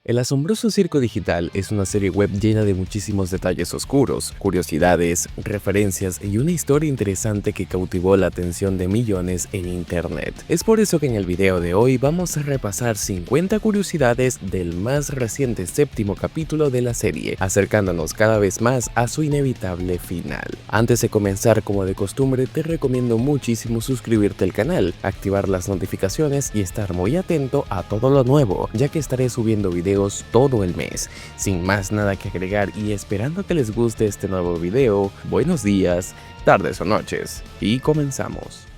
El asombroso circo digital es una serie web llena de muchísimos detalles oscuros, curiosidades, referencias y una historia interesante que cautivó la atención de millones en internet. Es por eso que en el video de hoy vamos a repasar 50 curiosidades del más reciente séptimo capítulo de la serie, acercándonos cada vez más a su inevitable final. Antes de comenzar, como de costumbre, te recomiendo muchísimo suscribirte al canal, activar las notificaciones y estar muy atento a todo lo nuevo, ya que estaré subiendo videos todo el mes. Sin más nada que agregar y esperando que les guste este nuevo video, buenos días, tardes o noches, y comenzamos.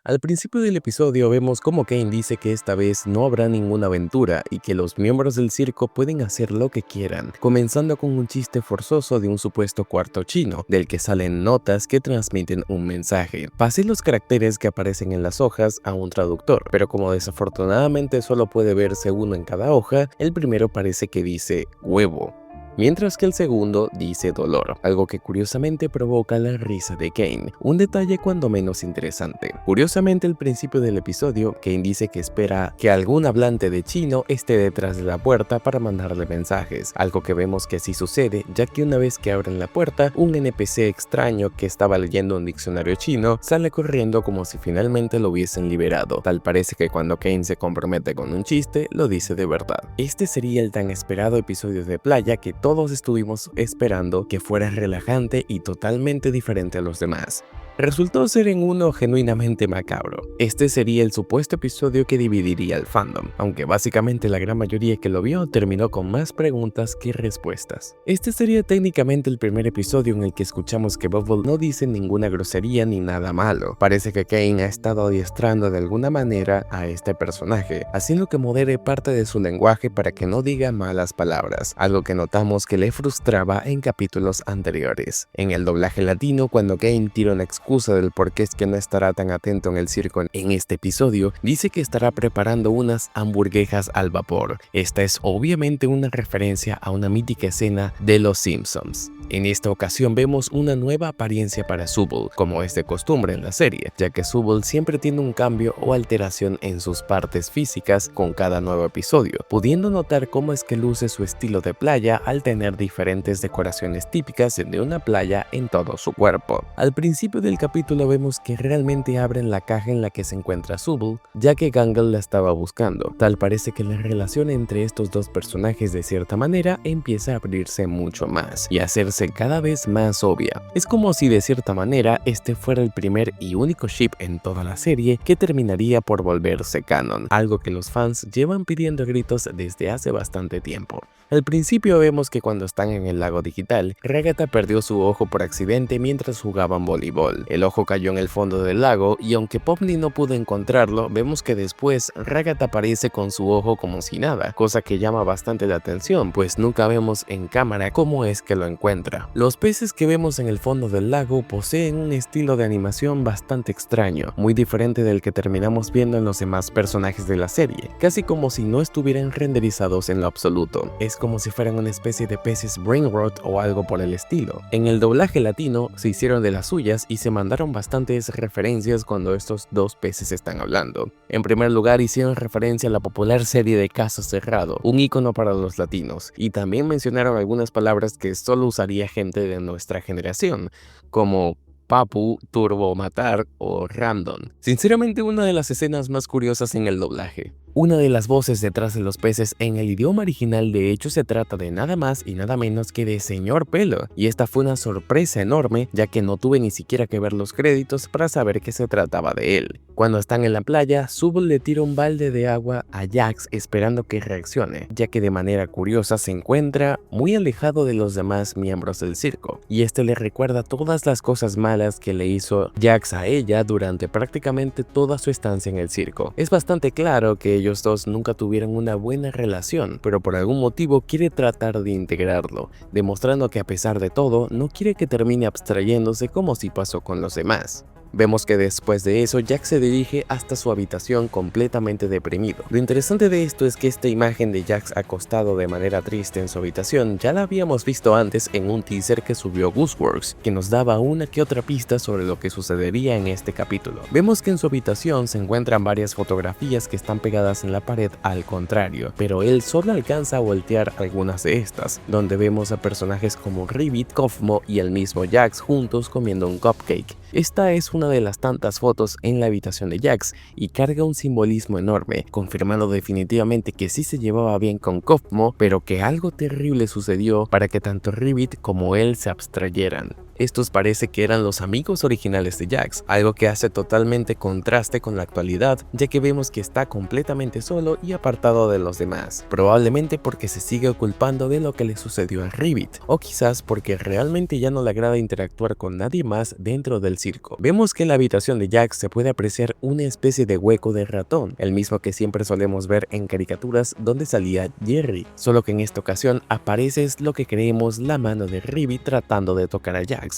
Al principio del episodio vemos cómo Kane dice que esta vez no habrá ninguna aventura y que los miembros del circo pueden hacer lo que quieran, comenzando con un chiste forzoso de un supuesto cuarto chino, del que salen notas que transmiten un mensaje. Pasé los caracteres que aparecen en las hojas a un traductor, pero como desafortunadamente solo puede verse uno en cada hoja, el primero parece que dice huevo, mientras que el segundo dice dolor, algo que curiosamente provoca la risa de Kane, un detalle cuando menos interesante. Curiosamente, al principio del episodio, Kane dice que espera que algún hablante de chino esté detrás de la puerta para mandarle mensajes, algo que vemos que sí sucede, ya que una vez que abren la puerta, un NPC extraño que estaba leyendo un diccionario chino sale corriendo como si finalmente lo hubiesen liberado. Tal parece que cuando Kane se compromete con un chiste, lo dice de verdad. Este sería el tan esperado episodio de playa que todos estuvimos esperando que fuera relajante y totalmente diferente a los demás. Resultó ser en uno genuinamente macabro. Este sería el supuesto episodio que dividiría al fandom, aunque básicamente la gran mayoría que lo vio terminó con más preguntas que respuestas. Este sería técnicamente el primer episodio en el que escuchamos que Bubble no dice ninguna grosería ni nada malo. Parece que Kane ha estado adiestrando de alguna manera a este personaje, haciendo que modere parte de su lenguaje para que no diga malas palabras, algo que notamos que le frustraba en capítulos anteriores. En el doblaje latino, cuando Kane tira una excusa del por qué es que no estará tan atento en el circo en este episodio, dice que estará preparando unas hamburguesas al vapor. Esta es obviamente una referencia a una mítica escena de Los Simpsons. En esta ocasión vemos una nueva apariencia para Zooble, como es de costumbre en la serie, ya que Zooble siempre tiene un cambio o alteración en sus partes físicas con cada nuevo episodio, pudiendo notar cómo es que luce su estilo de playa al tener diferentes decoraciones típicas de una playa en todo su cuerpo. Al principio del capítulo vemos que realmente abren la caja en la que se encuentra Zooble, ya que Gangle la estaba buscando. Tal parece que la relación entre estos dos personajes de cierta manera empieza a abrirse mucho más y a hacerse cada vez más obvia. Es como si de cierta manera este fuera el primer y único ship en toda la serie que terminaría por volverse canon, algo que los fans llevan pidiendo a gritos desde hace bastante tiempo. Al principio vemos que cuando están en el lago digital, Ragatha perdió su ojo por accidente mientras jugaban voleibol. El ojo cayó en el fondo del lago y aunque Pomni no pudo encontrarlo, vemos que después Ragatha aparece con su ojo como si nada, cosa que llama bastante la atención, pues nunca vemos en cámara cómo es que lo encuentra. Los peces que vemos en el fondo del lago poseen un estilo de animación bastante extraño, muy diferente del que terminamos viendo en los demás personajes de la serie, casi como si no estuvieran renderizados en lo absoluto. Es como si fueran una especie de peces brain rot o algo por el estilo. En el doblaje latino se hicieron de las suyas y se mandaron bastantes referencias cuando estos dos peces están hablando. En primer lugar, hicieron referencia a la popular serie de Caso Cerrado, un icono para los latinos, y también mencionaron algunas palabras que solo usaría gente de nuestra generación, como papu, turbo matar o random. Sinceramente, una de las escenas más curiosas en el doblaje. Una de las voces detrás de los peces en el idioma original de hecho se trata de nada más y nada menos que de Señor Pelo, y esta fue una sorpresa enorme ya que no tuve ni siquiera que ver los créditos para saber que se trataba de él. Cuando están en la playa, Zooble le tira un balde de agua a Jax esperando que reaccione, ya que de manera curiosa se encuentra muy alejado de los demás miembros del circo, y este le recuerda todas las cosas malas que le hizo Jax a ella durante prácticamente toda su estancia en el circo. Es bastante claro que ellos dos nunca tuvieron una buena relación, pero por algún motivo quiere tratar de integrarlo, demostrando que a pesar de todo, no quiere que termine abstrayéndose como si pasó con los demás. Vemos que después de eso Jax se dirige hasta su habitación completamente deprimido. Lo interesante de esto es que esta imagen de Jax acostado de manera triste en su habitación ya la habíamos visto antes en un teaser que subió Gooseworks, que nos daba una que otra pista sobre lo que sucedería en este capítulo. Vemos que en su habitación se encuentran varias fotografías que están pegadas en la pared al contrario, pero él solo alcanza a voltear algunas de estas, donde vemos a personajes como Ribbit, Kofmo y el mismo Jax juntos comiendo un cupcake. Esta es una de las tantas fotos en la habitación de Jax y carga un simbolismo enorme, confirmando definitivamente que sí se llevaba bien con Kofmo, pero que algo terrible sucedió para que tanto Ribbit como él se abstrayeran. Estos parece que eran los amigos originales de Jax, algo que hace totalmente contraste con la actualidad, ya que vemos que está completamente solo y apartado de los demás, probablemente porque se sigue culpando de lo que le sucedió a Ribbit, o quizás porque realmente ya no le agrada interactuar con nadie más dentro del circo. Vemos que en la habitación de Jax se puede apreciar una especie de hueco de ratón, el mismo que siempre solemos ver en caricaturas donde salía Jerry, solo que en esta ocasión aparece lo que creemos la mano de Ribbit tratando de tocar a Jax,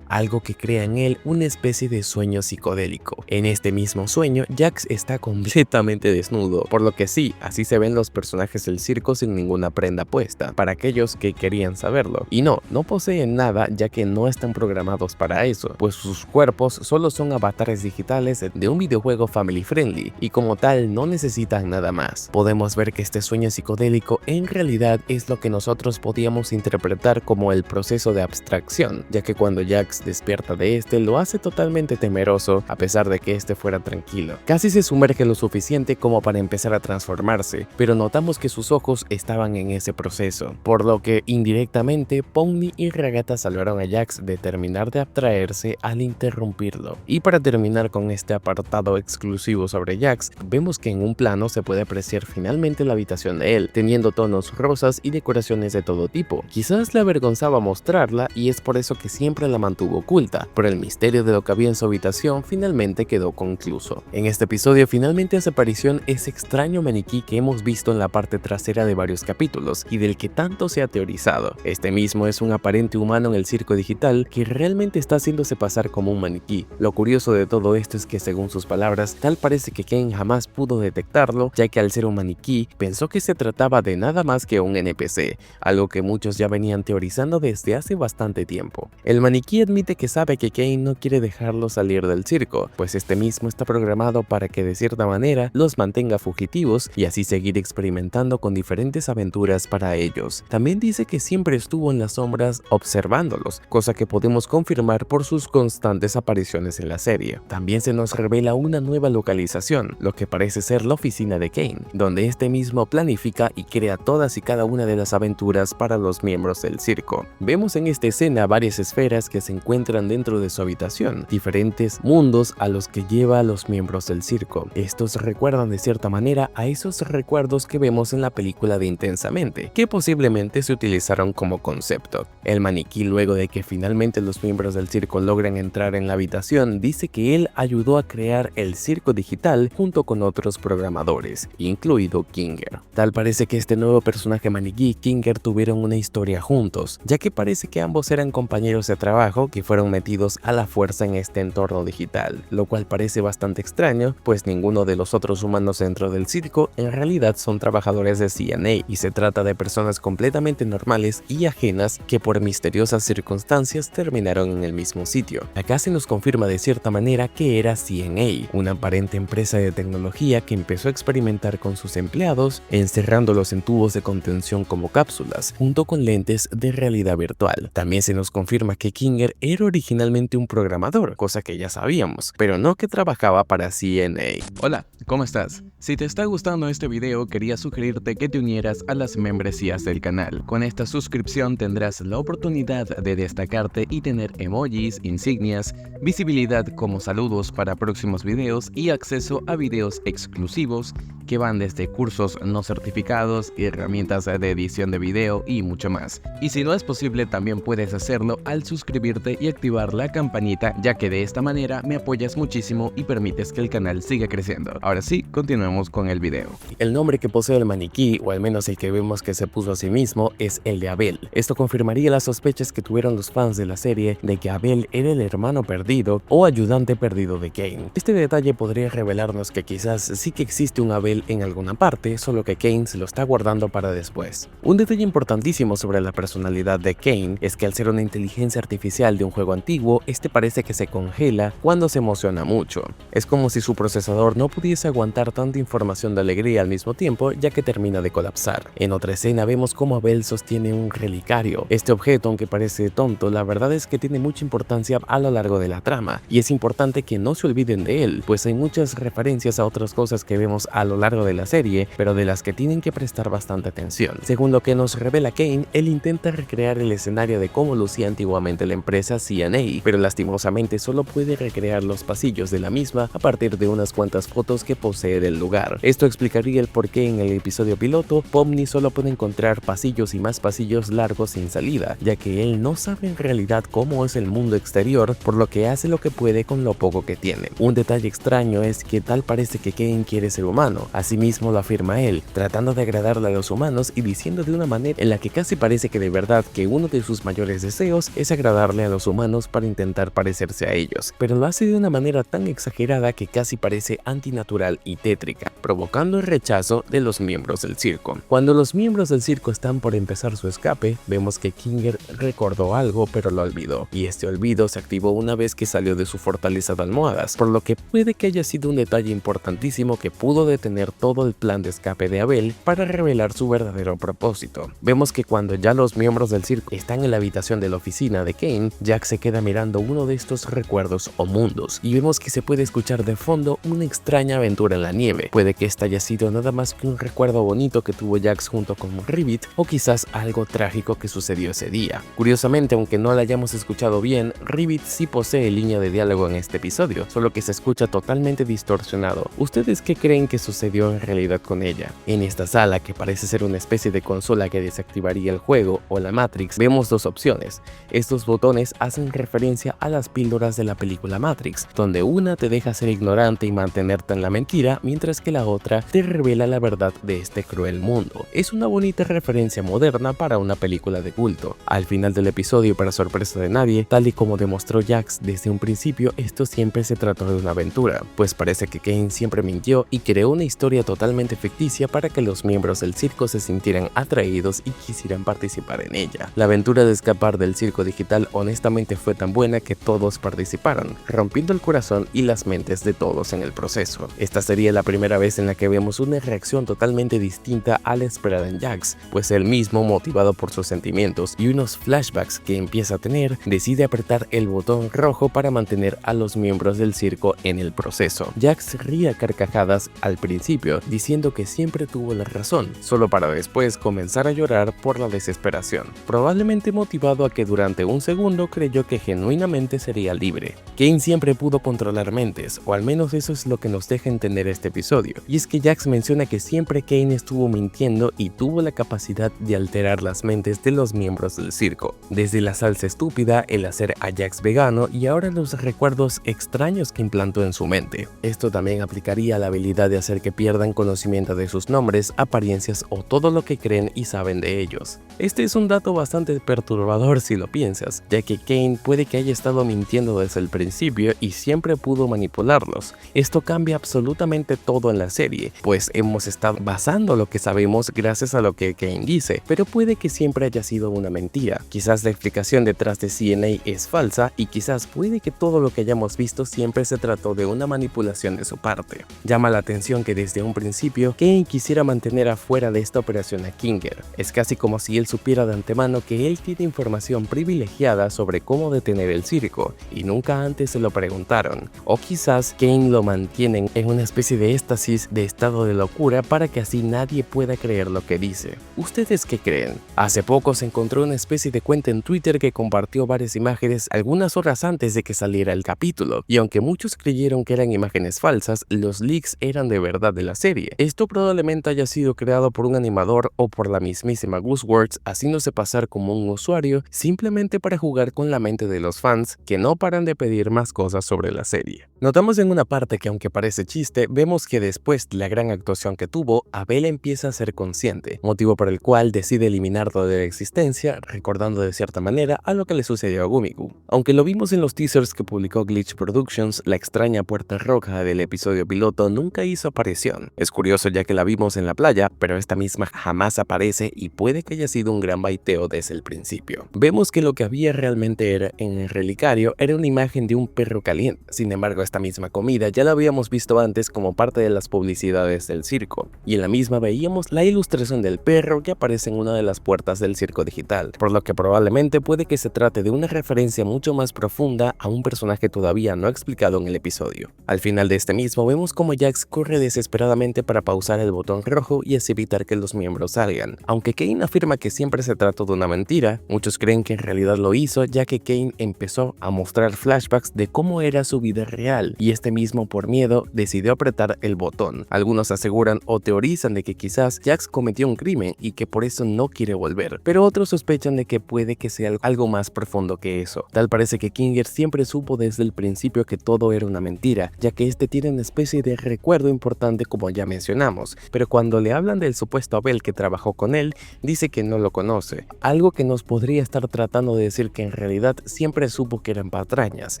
algo que crea en él una especie de sueño psicodélico. En este mismo sueño, Jax está completamente desnudo, por lo que sí, así se ven los personajes del circo sin ninguna prenda puesta, para aquellos que querían saberlo. Y no poseen nada, ya que no están programados para eso, pues sus cuerpos solo son avatares digitales de un videojuego family friendly, y como tal no necesitan nada más. Podemos ver que este sueño psicodélico en realidad es lo que nosotros podíamos interpretar como el proceso de abstracción, ya que cuando Jax despierta de este lo hace totalmente temeroso a pesar de que este fuera tranquilo. Casi se sumerge lo suficiente como para empezar a transformarse, pero notamos que sus ojos estaban en ese proceso, por lo que indirectamente Pony y Ragata salvaron a Jax de terminar de abstraerse al interrumpirlo. Y para terminar con este apartado exclusivo sobre Jax, vemos que en un plano se puede apreciar finalmente la habitación de él, teniendo tonos rosas y decoraciones de todo tipo. Quizás le avergonzaba mostrarla y es por eso que siempre la mantuvo oculta, pero el misterio de lo que había en su habitación finalmente quedó concluso. En este episodio finalmente hace aparición ese extraño maniquí que hemos visto en la parte trasera de varios capítulos y del que tanto se ha teorizado. Este mismo es un aparente humano en el circo digital que realmente está haciéndose pasar como un maniquí. Lo curioso de todo esto es que según sus palabras, tal parece que Kane jamás pudo detectarlo, ya que al ser un maniquí pensó que se trataba de nada más que un NPC, algo que muchos ya venían teorizando desde hace bastante tiempo. El maniquí admite que sabe que Kane no quiere dejarlo salir del circo, pues este mismo está programado para que de cierta manera los mantenga fugitivos y así seguir experimentando con diferentes aventuras para ellos. También dice que siempre estuvo en las sombras observándolos, cosa que podemos confirmar por sus constantes apariciones en la serie. También se nos revela una nueva localización, lo que parece ser la oficina de Kane, donde este mismo planifica y crea todas y cada una de las aventuras para los miembros del circo. Vemos en esta escena varias esferas que se encuentran dentro de su habitación, diferentes mundos a los que lleva a los miembros del circo. Estos recuerdan de cierta manera a esos recuerdos que vemos en la película de Intensamente, que posiblemente se utilizaron como concepto. El maniquí, luego de que finalmente los miembros del circo logran entrar en la habitación, dice que él ayudó a crear el circo digital junto con otros programadores, incluido Kinger. Tal parece que este nuevo personaje maniquí y Kinger tuvieron una historia juntos, ya que parece que ambos eran compañeros de trabajo que fueron metidos a la fuerza en este entorno digital, lo cual parece bastante extraño, pues ninguno de los otros humanos dentro del circo en realidad son trabajadores de CNA y se trata de personas completamente normales y ajenas que por misteriosas circunstancias terminaron en el mismo sitio. Acá se nos confirma de cierta manera que era CNA, una aparente empresa de tecnología que empezó a experimentar con sus empleados, encerrándolos en tubos de contención como cápsulas, junto con lentes de realidad virtual. También se nos confirma que Kinger era originalmente un programador, cosa que ya sabíamos, pero no que trabajaba para CNA. Hola, ¿cómo estás? Si te está gustando este video, quería sugerirte que te unieras a las membresías del canal. Con esta suscripción tendrás la oportunidad de destacarte y tener emojis, insignias, visibilidad como saludos para próximos videos y acceso a videos exclusivos que van desde cursos no certificados, herramientas de edición de video y mucho más. Y si no es posible, también puedes hacerlo al suscribirte suscribirte y activar la campanita, ya que de esta manera me apoyas muchísimo y permites que el canal siga creciendo. Ahora sí, continuemos con el video. El nombre que posee el maniquí, o al menos el que vemos que se puso a sí mismo, es el de Abel. Esto confirmaría las sospechas que tuvieron los fans de la serie de que Abel era el hermano perdido o ayudante perdido de Cain. Este detalle podría revelarnos que quizás sí que existe un Abel en alguna parte, solo que Cain se lo está guardando para después. Un detalle importantísimo sobre la personalidad de Cain es que al ser una inteligencia artificial de un juego antiguo, este parece que se congela cuando se emociona mucho. Es como si su procesador no pudiese aguantar tanta información de alegría al mismo tiempo, ya que termina de colapsar. En otra escena vemos cómo Abel sostiene un relicario. Este objeto, aunque parece tonto, la verdad es que tiene mucha importancia a lo largo de la trama, y es importante que no se olviden de él, pues hay muchas referencias a otras cosas que vemos a lo largo de la serie, pero de las que tienen que prestar bastante atención. Según lo que nos revela Cain, él intenta recrear el escenario de cómo lucía antiguamente la empresa CNA, pero lastimosamente solo puede recrear los pasillos de la misma a partir de unas cuantas fotos que posee del lugar. Esto explicaría el por qué en el episodio piloto, Pomni solo puede encontrar pasillos y más pasillos largos sin salida, ya que él no sabe en realidad cómo es el mundo exterior, por lo que hace lo que puede con lo poco que tiene. Un detalle extraño es que tal parece que Cain quiere ser humano, asimismo lo afirma él, tratando de agradarle a los humanos y diciendo de una manera en la que casi parece que de verdad que uno de sus mayores deseos es agradarle a los humanos para intentar parecerse a ellos, pero lo hace de una manera tan exagerada que casi parece antinatural y tétrica, provocando el rechazo de los miembros del circo. Cuando los miembros del circo están por empezar su escape, vemos que Kinger recordó algo pero lo olvidó, y este olvido se activó una vez que salió de su fortaleza de almohadas, por lo que puede que haya sido un detalle importantísimo que pudo detener todo el plan de escape de Abel para revelar su verdadero propósito. Vemos que cuando ya los miembros del circo están en la habitación de la oficina de Cain, Jack se queda mirando uno de estos recuerdos o mundos, y vemos que se puede escuchar de fondo una extraña aventura en la nieve. Puede que esta haya sido nada más que un recuerdo bonito que tuvo Jax junto con Ribbit, o quizás algo trágico que sucedió ese día. Curiosamente, aunque no la hayamos escuchado bien, Ribbit sí posee línea de diálogo en este episodio, solo que se escucha totalmente distorsionado. ¿Ustedes qué creen que sucedió en realidad con ella? En esta sala, que parece ser una especie de consola que desactivaría el juego o la Matrix, vemos dos opciones. Estos botones hacen referencia a las píldoras de la película Matrix, donde una te deja ser ignorante y mantenerte en la mentira, mientras que la otra te revela la verdad de este cruel mundo. Es una bonita referencia moderna para una película de culto. Al final del episodio, para sorpresa de nadie, tal y como demostró Jax desde un principio, esto siempre se trató de una aventura, pues parece que Cain siempre mintió y creó una historia totalmente ficticia para que los miembros del circo se sintieran atraídos y quisieran participar en ella. La aventura de escapar del circo digital honestamente fue tan buena que todos participaron, rompiendo el corazón y las mentes de todos en el proceso. Esta sería la primera vez en la que vemos una reacción totalmente distinta a la esperada en Jax, pues él mismo, motivado por sus sentimientos y unos flashbacks que empieza a tener, decide apretar el botón rojo para mantener a los miembros del circo en el proceso. Jax ríe a carcajadas al principio, diciendo que siempre tuvo la razón, solo para después comenzar a llorar por la desesperación, probablemente motivado a que durante un segundo creyó que genuinamente sería libre. Cain siempre pudo controlar mentes, o al menos eso es lo que nos deja entender este episodio, y es que Jax menciona que siempre Cain estuvo mintiendo y tuvo la capacidad de alterar las mentes de los miembros del circo, desde la salsa estúpida, el hacer a Jax vegano y ahora los recuerdos extraños que implantó en su mente. Esto también aplicaría a la habilidad de hacer que pierdan conocimiento de sus nombres, apariencias o todo lo que creen y saben de ellos. Este es un dato bastante perturbador si lo piensas, ya que Cain puede que haya estado mintiendo desde el principio y siempre pudo manipularlos. Esto cambia absolutamente todo en la serie, pues hemos estado basando lo que sabemos gracias a lo que Cain dice, pero puede que siempre haya sido una mentira. Quizás la explicación detrás de CNA es falsa y quizás puede que todo lo que hayamos visto siempre se trató de una manipulación de su parte. Llama la atención que desde un principio Cain quisiera mantener afuera de esta operación a Kinger. Es casi como si él supiera de antemano que él tiene información privilegiada sobre cómo detener el circo y nunca antes se lo preguntaron. O quizás Cain lo mantienen en una especie de éxtasis de estado de locura para que así nadie pueda creer lo que dice. ¿Ustedes qué creen? Hace poco se encontró una especie de cuenta en Twitter que compartió varias imágenes algunas horas antes de que saliera el capítulo, y aunque muchos creyeron que eran imágenes falsas, los leaks eran de verdad de la serie. Esto probablemente haya sido creado por un animador o por la mismísima Gooseworks haciéndose pasar como un usuario simplemente para jugar con la mente de los fans que no paran de pedir más cosas sobre la serie. Notamos en una parte que, aunque parece chiste, vemos que después de la gran actuación que tuvo, Abel empieza a ser consciente, motivo por el cual decide eliminarlo de la existencia, recordando de cierta manera a lo que le sucedió a Gumiku. Aunque lo vimos en los teasers que publicó Glitch Productions, la extraña puerta roja del episodio piloto nunca hizo aparición. Es curioso ya que la vimos en la playa, pero esta misma jamás aparece y puede que haya sido un gran baiteo desde el principio. Vemos que lo que había realmente en el relicario era una imagen de un perro caliente. Sin embargo, esta misma comida ya la habíamos visto antes como parte de las publicidades del circo, y en la misma veíamos la ilustración del perro que aparece en una de las puertas del circo digital, por lo que probablemente puede que se trate de una referencia mucho más profunda a un personaje todavía no explicado en el episodio. Al final de este mismo vemos como Jax corre desesperadamente para pausar el botón rojo y así evitar que los miembros salgan. Aunque Kane afirma que siempre se trató de una mentira, muchos creen que en realidad lo hizo, ya que Kane empezó a mostrar flashbacks de cómo era su vida real, y este mismo, por miedo, decidió apretar el botón. Algunos aseguran o teorizan de que quizás Jax cometió un crimen y que por eso no quiere volver, pero otros sospechan de que puede que sea algo más profundo que eso. Tal parece que Kinger siempre supo desde el principio que todo era una mentira, ya que este tiene una especie de recuerdo importante como ya mencionamos, pero cuando le hablan del supuesto Abel que trabajó con él, dice que no lo conoce, algo que nos podría estar tratando de decir que en realidad siempre supo que eran patrañas,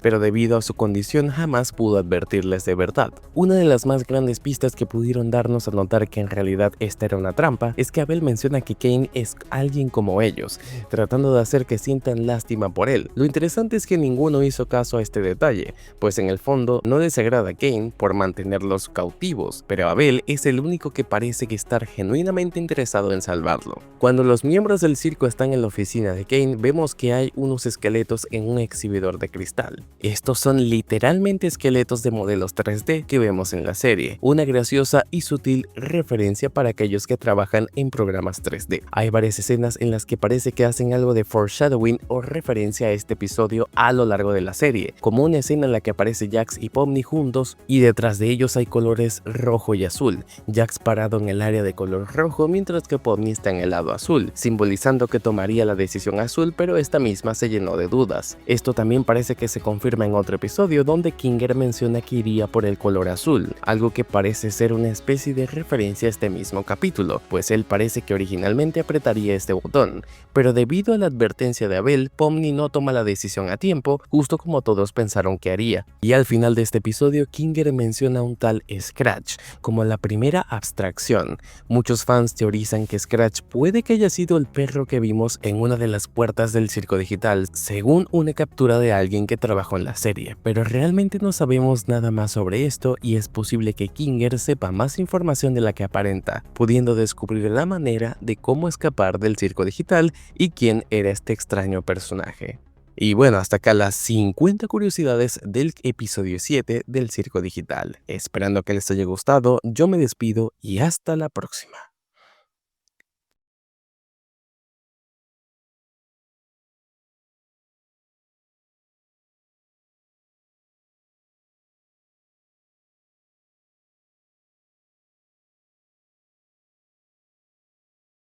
pero debido a su condición jamás pudo advertirles de verdad. Una de las más grandes pistas que pudieron darnos a notar que en realidad esta era una trampa es que Abel menciona que Kane es alguien como ellos, tratando de hacer que sientan lástima por él. Lo interesante es que ninguno hizo caso a este detalle, pues en el fondo no les agrada a Kane por mantenerlos cautivos, pero Abel es el único que parece que estar genuinamente interesado en salvarlo. Cuando los miembros del circo están en la oficina de Kane, vemos que hay unos esqueletos en un exhibidor de cristal. Estos son literalmente esqueletos de modelos 3D que vemos en la serie, una graciosa y sutil referencia para aquellos que trabajan en programas 3D. Hay varias escenas en las que parece que hacen algo de foreshadowing o referencia a este episodio a lo largo de la serie, como una escena en la que aparece Jax y Pomni juntos y detrás de ellos hay colores rojo y azul, Jax parado en el área de color rojo mientras que Pomni está en el lado azul, simbolizando que tomaría la decisión azul, pero esta misma se llenó de dudas. Esto también parece que se confirma en otro episodio donde Kinger menciona que iría por el color azul, algo que parece ser una especie de referencia a este mismo capítulo, pues él parece que originalmente apretaría este botón, pero debido a la advertencia de Abel, Pomni no toma la decisión a tiempo, justo como todos pensaron que haría. Y al final de este episodio, Kinger menciona a un tal Scratch como la primera abstracción. Muchos fans teorizan que Scratch puede que haya sido el perro que vimos en una de las puertas del circo digital, según una captura de alguien que trabajó en la serie, pero realmente no sabemos nada más sobre esto y es posible que Kinger sepa más información de la que aparenta, pudiendo descubrir la manera de cómo escapar del circo digital y quién era este extraño personaje. Y bueno, hasta acá las 50 curiosidades del episodio 7 del Circo Digital. Esperando que les haya gustado, yo me despido y hasta la próxima.